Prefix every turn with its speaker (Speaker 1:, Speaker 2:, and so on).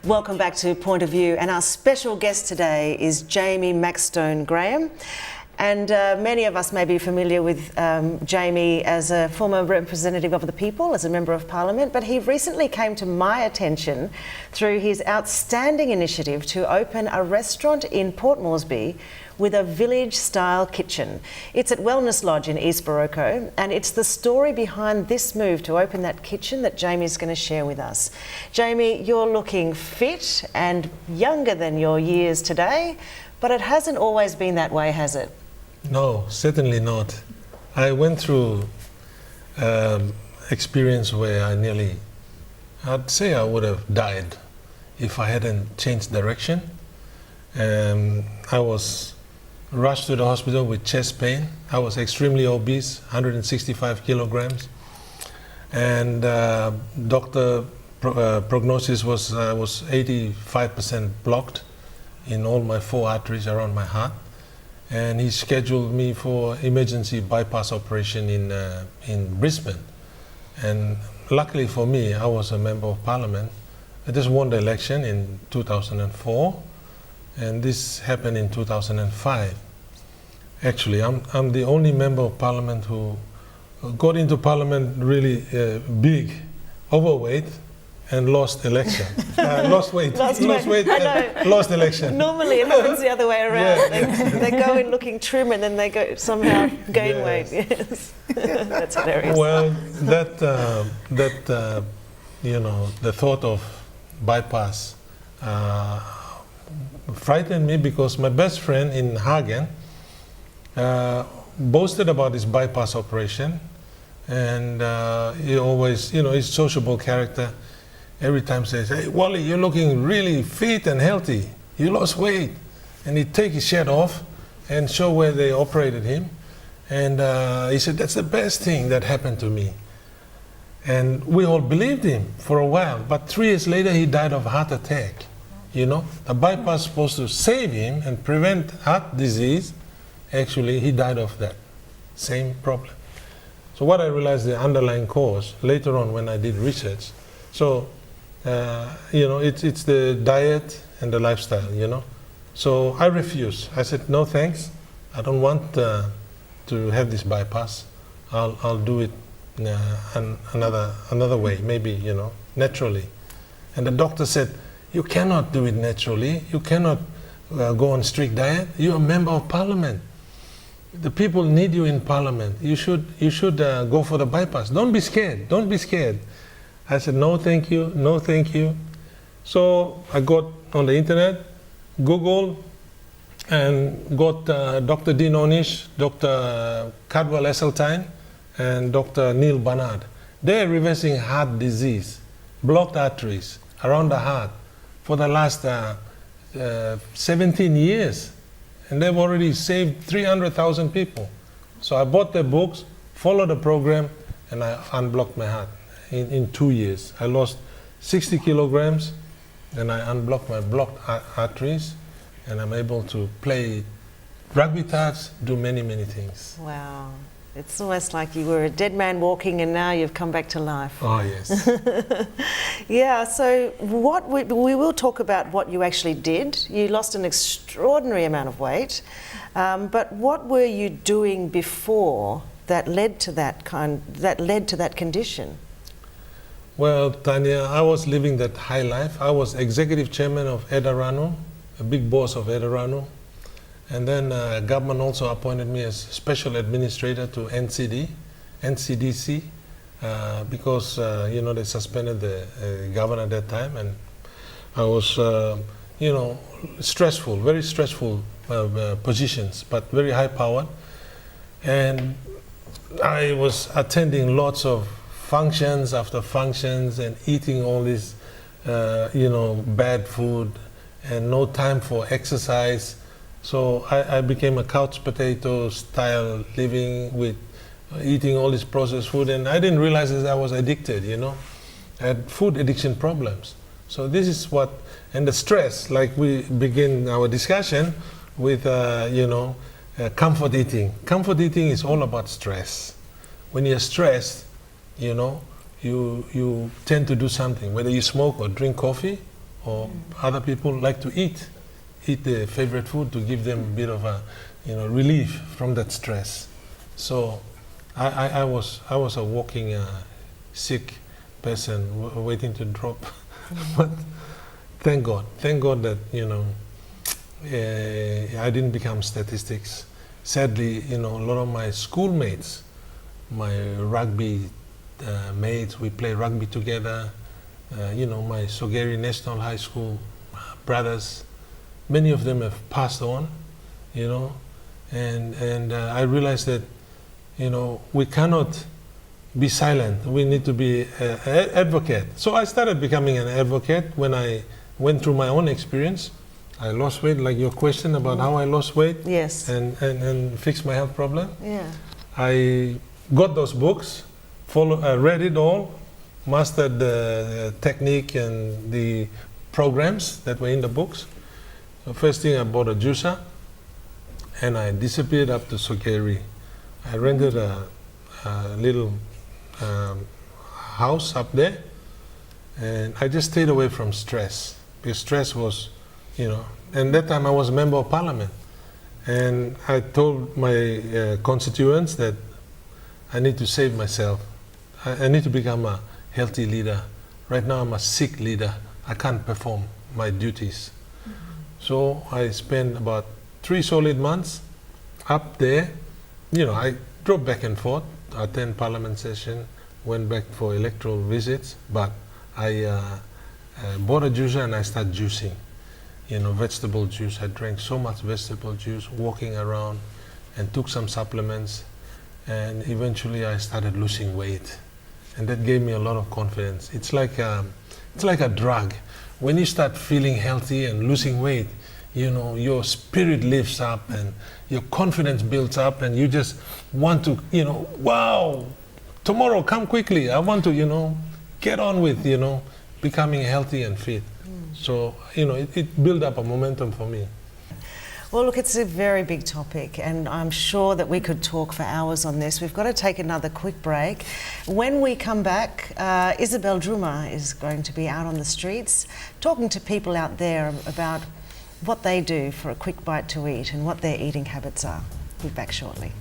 Speaker 1: Welcome back to Point of View, and our special guest today is Jamie Maxtone-Graham. And many of us may be familiar with Jamie as a former representative of the people, as a Member of Parliament, but he recently came to my attention through his outstanding initiative to open a restaurant in Port Moresby with a village-style kitchen. It's at Wellness Lodge in East Baroque, and it's the story behind this move to open that kitchen that Jamie's going to share with us. Jamie, you're looking fit and younger than your years today, but it hasn't always been that way, has it?
Speaker 2: No, certainly not. I went through experience where I'd say I would have died if I hadn't changed direction. I was rushed to the hospital with chest pain. I was extremely obese, 165 kilograms. And doctor prognosis was I was 85% blocked in all my 4 arteries around my heart. And he scheduled me for emergency bypass operation in Brisbane. And luckily for me, I was a Member of Parliament. I just won the election in 2004, and this happened in 2005. Actually, I'm the only Member of Parliament who got into Parliament really big, overweight, and lost election. Lost weight. Lost election.
Speaker 1: Normally it happens the other way around. Yeah. They go in looking trim and then they go somehow gain weight. Yes, that's hilarious.
Speaker 2: Well, that you know, the thought of bypass frightened me because my best friend in Hagen boasted about his bypass operation, and he always, you know, his sociable character. Every time says, "Hey, Wally, you're looking really fit and healthy. You lost weight." And he'd take his shirt off and show where they operated him. And he said, "That's the best thing that happened to me." And we all believed him for a while. But 3 years later, he died of a heart attack. You know, the bypass supposed to save him and prevent heart disease. Actually, he died of that same problem. So what I realized, the underlying cause, later on when I did research, so you know, it's the diet and the lifestyle, you know. So I refused. I said, "No thanks. I don't want to have this bypass. I'll do it another way, maybe, you know, naturally." And the doctor said, "You cannot do it naturally. You cannot go on strict diet. You're a Member of Parliament. The people need you in Parliament. You should go for the bypass. Don't be scared. Don't be scared." I said, "No, thank you. No, thank you." So I got on the internet, Googled, and got Dr. Dean Onish, Dr. Cadwell Esseltine, and Dr. Neil Barnard. They're reversing heart disease, blocked arteries around the heart for the last 17 years. And they've already saved 300,000 people. So I bought their books, followed the program, and I unblocked my heart. In 2 years, I lost 60 kilograms, and I unblocked my blocked arteries, and I'm able to play rugby touch, do many, many things.
Speaker 1: Wow. It's almost like you were a dead man walking and now you've come back to life.
Speaker 2: Oh, yes.
Speaker 1: Yeah, so we will talk about what you actually did. You lost an extraordinary amount of weight, but what were you doing before that led to that condition?
Speaker 2: Well, Tania, I was living that high life. I was executive chairman of Edarano, a big boss of Edarano. And then government also appointed me as special administrator to NCDC, because, you know, they suspended the governor at that time. And I was, you know, stressful, very stressful positions, but very high powered. And I was attending lots of functions after functions and eating all this, you know, bad food and no time for exercise. So I became a couch potato style living with eating all this processed food, and I didn't realize that I was addicted, you know. I had food addiction problems. So this is what, and the stress, like we begin our discussion with, you know, comfort eating. Comfort eating is all about stress. When you're stressed, you know, you tend to do something, whether you smoke or drink coffee or other people like to eat their favorite food to give them a bit of a, relief from that stress. So I was a walking sick person waiting to drop. But thank God that, I didn't become statistics. Sadly, a lot of my schoolmates, my rugby mates, we play rugby together, my Sogeri National High School brothers, many of them have passed on, and I realized that, we cannot be silent. We need to be an advocate. So I started becoming an advocate when I went through my own experience. I lost weight, like your question about how I lost weight.
Speaker 1: Yes.
Speaker 2: And fixed my health problem.
Speaker 1: Yeah.
Speaker 2: I got those books, read it all, mastered the technique and the programs that were in the books. The first thing, I bought a juicer and I disappeared up to Sogeri. I rented a little house up there, and I just stayed away from stress, because stress was, and that time I was a member of parliament, and I told my constituents that I need to save myself. I need to become a healthy leader. Right now I'm a sick leader. I can't perform my duties. So I spent about 3 solid months up there. I drove back and forth, attend parliament session, went back for electoral visits, but I bought a juicer and I started juicing, vegetable juice. I drank so much vegetable juice, walking around, and took some supplements, and eventually I started losing weight, and that gave me a lot of confidence. It's like a drug. When you start feeling healthy and losing weight, your spirit lifts up and your confidence builds up, and you just want to, wow, tomorrow come quickly. I want to, get on with, becoming healthy and fit. So, it built up a momentum for me.
Speaker 1: Well, look, it's a very big topic, and I'm sure that we could talk for hours on this. We've got to take another quick break. When we come back, Isabel Druma is going to be out on the streets talking to people out there about what they do for a quick bite to eat and what their eating habits are. We'll be back shortly.